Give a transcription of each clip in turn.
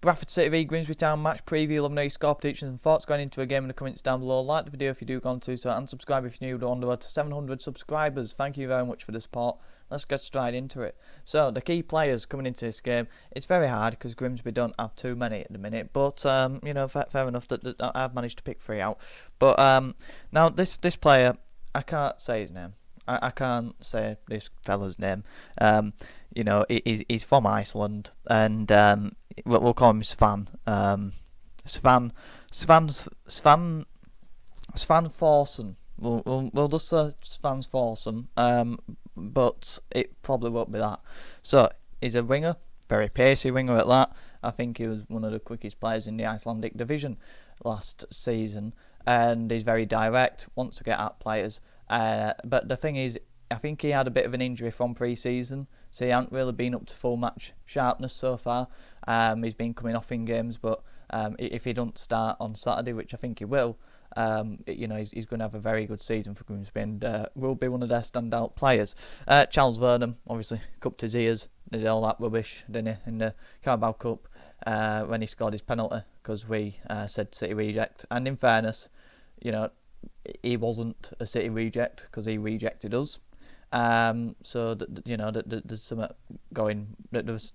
Bradford City v Grimsby Town match preview, 11 your score predictions and thoughts going into a game in the comments down below. Like the video if you do go on to so, and subscribe if you're new. We're on the road to 700 subscribers. Thank you very much for the support. Let's get straight into it. So the key players coming into this game, it's very hard because Grimsby don't have too many at the minute, but fair enough that I've managed to pick 3 out. But now this player, I can't say his name. I can't say this fella's name. He's from Iceland, and we'll call him Svan. Svan Thorsen. We'll just say Svan Thorsen. But it probably won't be that. So he's a winger, very pacey winger at that. I think he was one of the quickest players in the Icelandic division last season, and he's very direct, wants to get at players. But the thing is, I think he had a bit of an injury from pre-season, so he hasn't really been up to full match sharpness so far. He's been coming off in games, but if he don't start on Saturday, which I think he will, he's going to have a very good season for Grimsby and will be one of their standout players. Charles Vernon obviously cupped his ears, did all that rubbish, didn't he, in the Carabao Cup when he scored his penalty because we said City reject. And in fairness, he wasn't a City reject because he rejected us. So there's some going that there was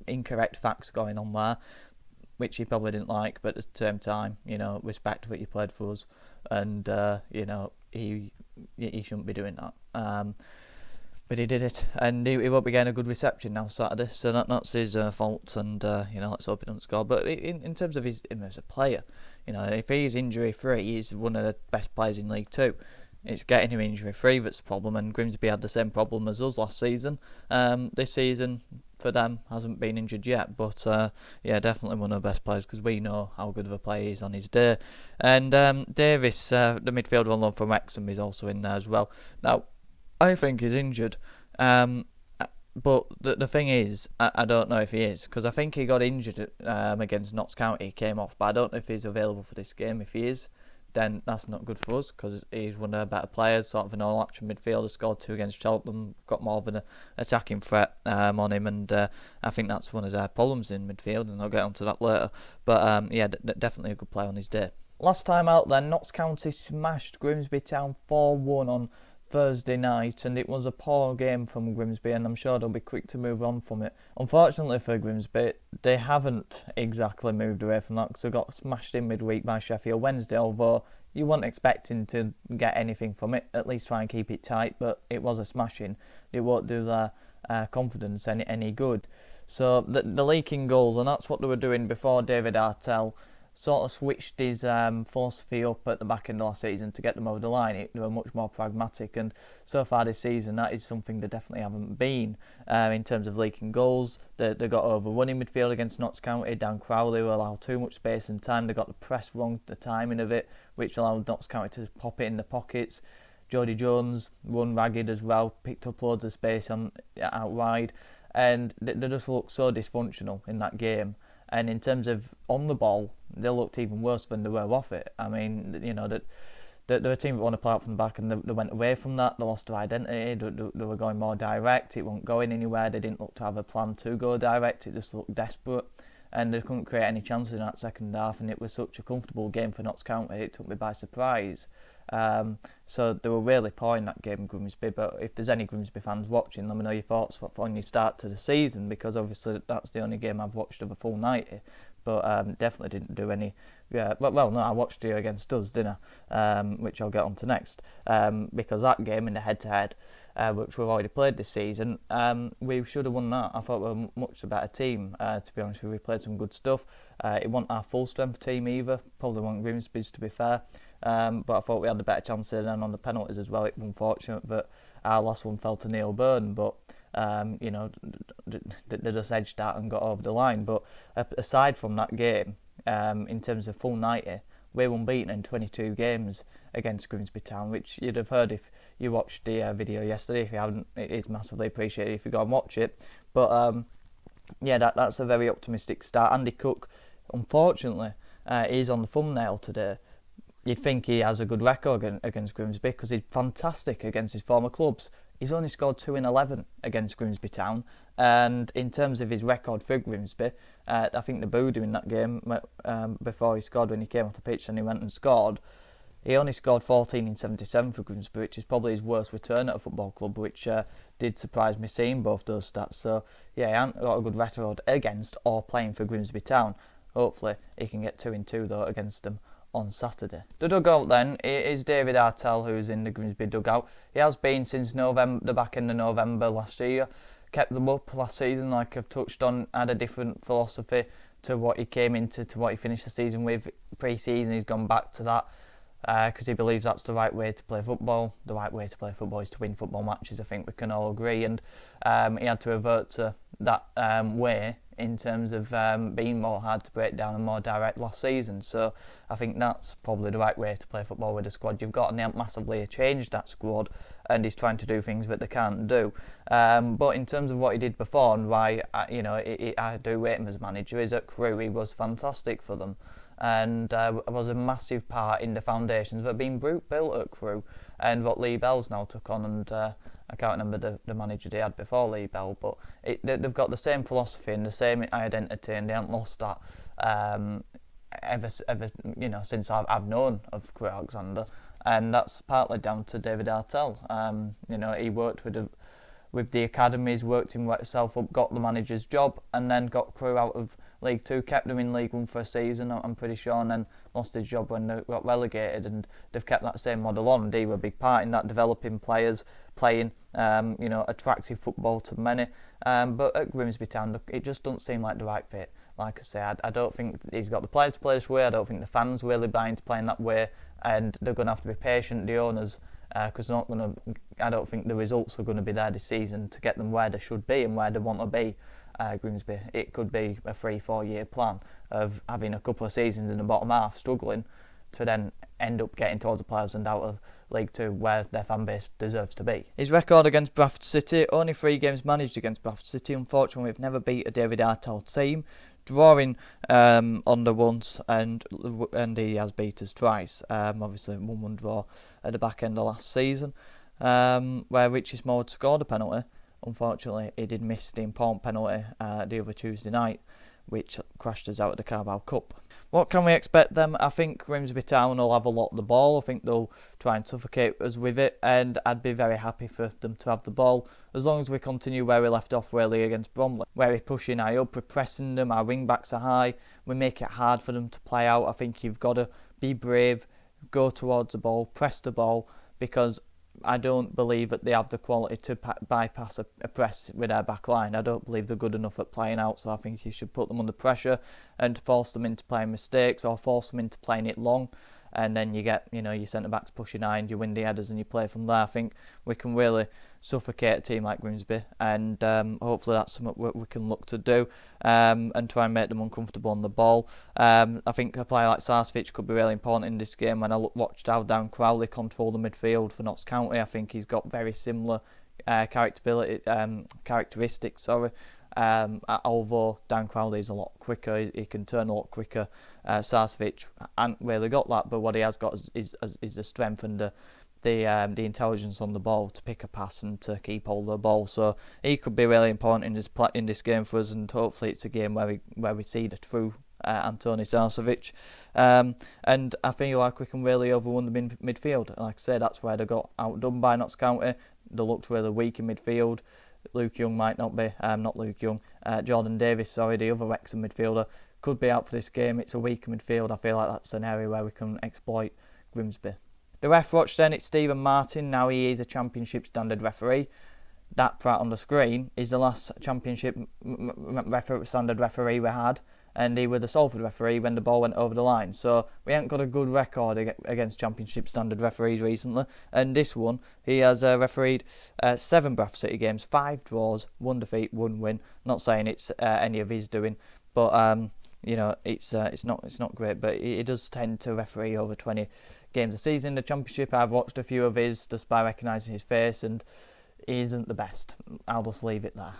incorrect facts going on there, which he probably didn't like, but at the same time, respect that he played for us, and he shouldn't be doing that. But he did it, and he won't be getting a good reception now Saturday, so that's his fault, and let's hope he doesn't score. But in terms of him as a player, if he's injury free, he's one of the best players in League Two. It's getting him injury free that's the problem, and Grimsby had the same problem as us last season. This season for them hasn't been injured yet, but definitely one of the best players because we know how good of a player he is on his day. And Davis, the midfielder on loan from Wrexham, is also in there as well. Now, I think he's injured, but the thing is, I don't know if he is, because I think he got injured against Notts County, he came off, but I don't know if he's available for this game. If he is, then that's not good for us because he's one of the better players, sort of an all-action midfielder, scored 2 against Cheltenham, got more of an attacking threat on him, and I think that's one of their problems in midfield, and I'll get onto that later. But definitely a good player on his day. Last time out then, Notts County smashed Grimsby Town 4-1 on Thursday night, and it was a poor game from Grimsby, and I'm sure they'll be quick to move on from it. Unfortunately for Grimsby, they haven't exactly moved away from that because they got smashed in midweek by Sheffield Wednesday, although you weren't expecting to get anything from it, at least try and keep it tight, but it was a smashing. It won't do their confidence any good. So the leaking goals, and that's what they were doing before David Artell sort of switched his philosophy up at the back end of last season to get them over the line. They were much more pragmatic, and so far this season that is something they definitely haven't been in terms of leaking goals. They got overrun in midfield against Notts County. Dan Crowley were allowed too much space and time. They got the press wrong, the timing of it, which allowed Notts County to pop it in the pockets. Jody Jones run ragged as well, picked up loads of space out wide, and they just looked so dysfunctional in that game. And in terms of on the ball, they looked even worse than they were off it. I mean, they're a team that want to play out from the back, and they went away from that. They lost their identity. They were going more direct. It wasn't going anywhere. They didn't look to have a plan to go direct. It just looked desperate, and they couldn't create any chances in that second half. And it was such a comfortable game for Notts County. It took me by surprise. So they were really poor in that game, Grimsby. But if there's any Grimsby fans watching, let me know your thoughts on your start to the season, because obviously that's the only game I've watched of a full 90. But definitely didn't do any. I watched you against us, didn't I? Which I'll get on to next. Because that game in the head-to-head, which we've already played this season, we should have won that. I thought we were much a better team, to be honest with you. We played some good stuff. It wasn't our full-strength team either. Probably wasn't Grimsby's, to be fair. But I thought we had a better chance there, and on the penalties as well. It was unfortunate that our last one fell to Neil Byrne, but they just edged that and got over the line. But aside from that game, in terms of full 90, we're unbeaten in 22 games against Grimsby Town, which you'd have heard if you watched the video yesterday. If you haven't, it's massively appreciated if you go and watch it. But that's a very optimistic start. Andy Cook, unfortunately, is on the thumbnail today. you'd think he has a good record against Grimsby because he's fantastic against his former clubs. He's only scored 2 in 11 against Grimsby Town, and in terms of his record for Grimsby, I think they booed him in that game before he scored when he came off the pitch and he went and scored. He only scored 14 in 77 for Grimsby, which is probably his worst return at a football club, which did surprise me seeing both those stats. So, yeah, he hasn't got a good record against or playing for Grimsby Town. Hopefully, he can get 2 in 2, though, against them on Saturday. The dugout, then, is David Artell, who's in the Grimsby dugout. He has been since November, the back end of November last year. Kept them up last season, like I've touched on, had a different philosophy to what he came into, to what he finished the season with. Pre-season, he's gone back to that, because he believes that's the right way to play football. The right way to play football is to win football matches, I think we can all agree, and he had to revert to that way in terms of being more hard to break down and more direct last season. So I think that's probably the right way to play football with the squad you've got, and they haven't massively changed that squad, and he's trying to do things that they can't do. But in terms of what he did before and why I do rate him as manager, is at Crewe he was fantastic for them, and was a massive part in the foundations that have been built at Crewe, and what Lee Bell's now took on, and I can't remember the manager they had before Lee Bell, but they've got the same philosophy and the same identity, and they haven't lost that ever since I've known of Crewe Alexander, and that's partly down to David Artell. He worked with the academies, worked himself up, got the manager's job, and then got Crewe out of League 2, kept them in League 1 for a season, I'm pretty sure, and then lost his job when they got relegated, and they've kept that same model on, and he were a big part in that, developing players, playing attractive football to many, but at Grimsby Town, it just doesn't seem like the right fit. Like I say, I don't think he's got the players to play this way, I don't think the fans really buy into playing that way, and they're going to have to be patient, the owners, because I don't think the results are going to be there this season to get them where they should be and where they want to be. Grimsby, it could be a 3-4 year plan of having a couple of seasons in the bottom half, struggling, to then end up getting towards the players and out of League 2 where their fan base deserves to be. His record against Bradford City, only 3 games managed against Bradford City. Unfortunately, we've never beat a David Artell team, drawing under once, and he has beat us twice. Obviously 1-1 draw at the back end of last season, where Richie Small had scored a penalty. Unfortunately, he did miss the important penalty the other Tuesday night, which crashed us out of the Carabao Cup. What can we expect then? I think Grimsby Town will have a lot of the ball. I think they'll try and suffocate us with it, and I'd be very happy for them to have the ball as long as we continue where we left off really against Bromley, where we're pushing high up, we're pressing them, our wing backs are high, we make it hard for them to play out. I think you've got to be brave, go towards the ball, press the ball, because I don't believe that they have the quality to bypass a press with their back line. I don't believe they're good enough at playing out, so I think you should put them under pressure and force them into playing mistakes or force them into playing it long, and then you get your centre-backs pushing high and you win the headers and you play from there. I think we can really suffocate a team like Grimsby, and hopefully that's something we can look to do, and try and make them uncomfortable on the ball. I think a player like Sarcevic could be really important in this game. When I watched how Dan Crowley controlled the midfield for Notts County, I think he's got very similar characteristics. Although Dan Crowley is a lot quicker, he can turn a lot quicker. Sarcevic hasn't really got that, but what he has got is the strength and the intelligence on the ball to pick a pass and to keep hold of the ball. So he could be really important in this game for us, and hopefully it's a game where we see the true Antoni Sarcevic. And I feel like we can really overrun the midfield. Like I say, that's where they got outdone by Notts County. They looked really weak in midfield. Luke Young might not be, Jordan Davis, the other Wrexham midfielder, could be out for this game. It's a weaker midfield. I feel like that's an area where we can exploit Grimsby. The ref watch then, it's Stephen Martin. Now he is a Championship standard referee. That part on the screen is the last Championship standard referee we had, and he was the Salford referee when the ball went over the line. So we haven't got a good record against Championship standard referees recently, and this one, he has refereed 7 Bradford City games, 5 draws, 1 defeat, 1 win. Not saying it's any of his doing, but it's not great, but he does tend to referee over 20 games a season in the Championship. I've watched a few of his just by recognising his face, and he isn't the best. I'll just leave it there.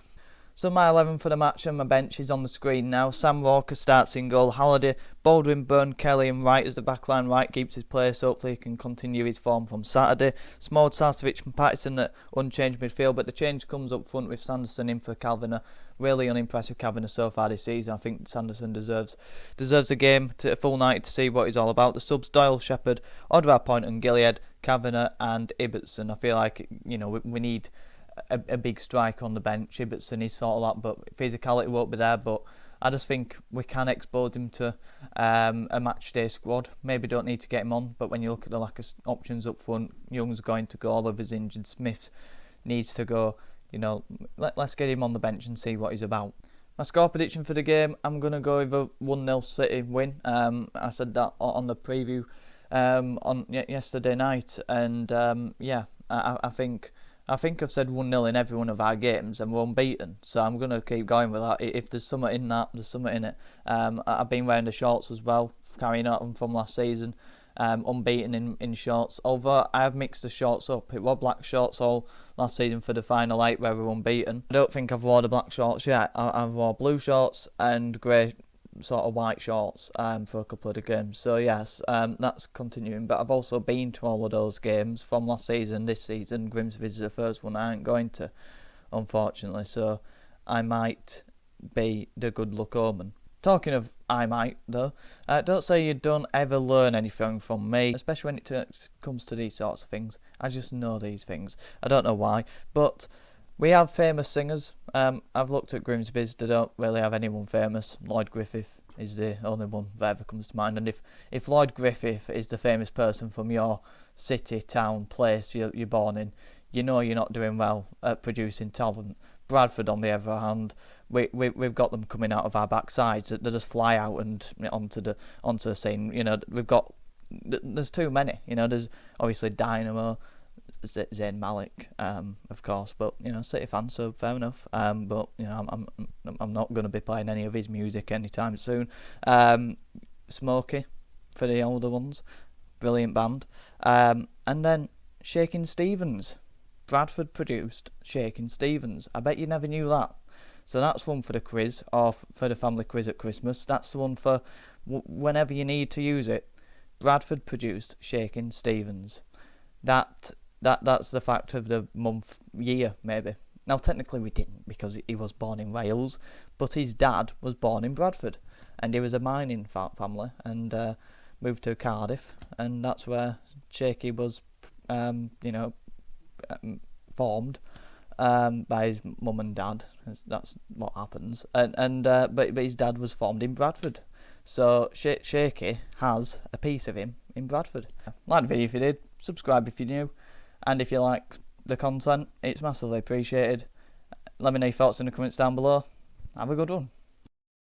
So my 11 for the match and my bench is on the screen now. Sam Walker starts in goal. Halliday, Baldwin, Byrne, Kelly and Wright as the backline. Wright keeps his place. Hopefully he can continue his form from Saturday. Small, Sarcevic and Patterson at unchanged midfield, but the change comes up front with Sanderson in for Kavanagh. Really unimpressive Kavanagh so far this season. I think Sanderson deserves a game, a full night to see what he's all about. The subs: Doyle, Shepherd, Odvar Point and Gilead, Kavanagh and Ibbotson. I feel like we need a big striker on the bench. Ibbotson is sort of that, but physicality won't be there. But I just think we can expose him to a match day squad. Maybe don't need to get him on, but when you look at the lack of options up front, Young's going to go, Oliver's injured, Smith needs to go. Let's get him on the bench and see what he's about. My score prediction for the game, I'm going to go with a 1-0 City win. I said that on the preview on yesterday night, and I think I've said 1-0 in every one of our games and we're unbeaten, so I'm going to keep going with that. If there's something in that, there's something in it. I've been wearing the shorts as well, carrying on from last season. Unbeaten in shorts, although I have mixed the shorts up. It was black shorts all last season for the final 8 where we were unbeaten. I don't think I've worn the black shorts yet. I've worn blue shorts and grey sort of white shorts for a couple of the games. So yes, that's continuing, but I've also been to all of those games from last season. This season Grimsby is the first one I ain't going to, unfortunately, so I might be the good luck omen. Talking of I might, though, don't say you don't ever learn anything from me, especially when it comes to these sorts of things. I just know these things. I don't know why, but we have famous singers. I've looked at Grimsby's, they don't really have anyone famous. Lloyd Griffith is the only one that ever comes to mind, and if Lloyd Griffith is the famous person from your city, town, place you're born in, you're not doing well at producing talent. Bradford, on the other hand, we've got them coming out of our backsides. They just fly out and onto the scene. There's too many. There's obviously Dynamo, Zayn Malik, of course, but City fans, so fair enough. But I'm not going to be playing any of his music anytime soon. Smokey for the older ones, brilliant band. And then Shakin' Stevens. Bradford produced Shakin' Stevens. I bet you never knew that. So that's one for the quiz, or for the family quiz at Christmas. That's the one for whenever you need to use it. Bradford produced Shakin' Stevens. That's the fact of the month, year, maybe. Now, technically we didn't, because he was born in Wales, but his dad was born in Bradford, and he was a mining family, and moved to Cardiff, and that's where Shaky was, formed by his mum and dad. That's what happens. But his dad was formed in Bradford, so Shaky has a piece of him in Bradford. Like the video if you did, subscribe if you're new, and if you like the content, it's massively appreciated. Let me know your thoughts in the comments down below. Have a good one.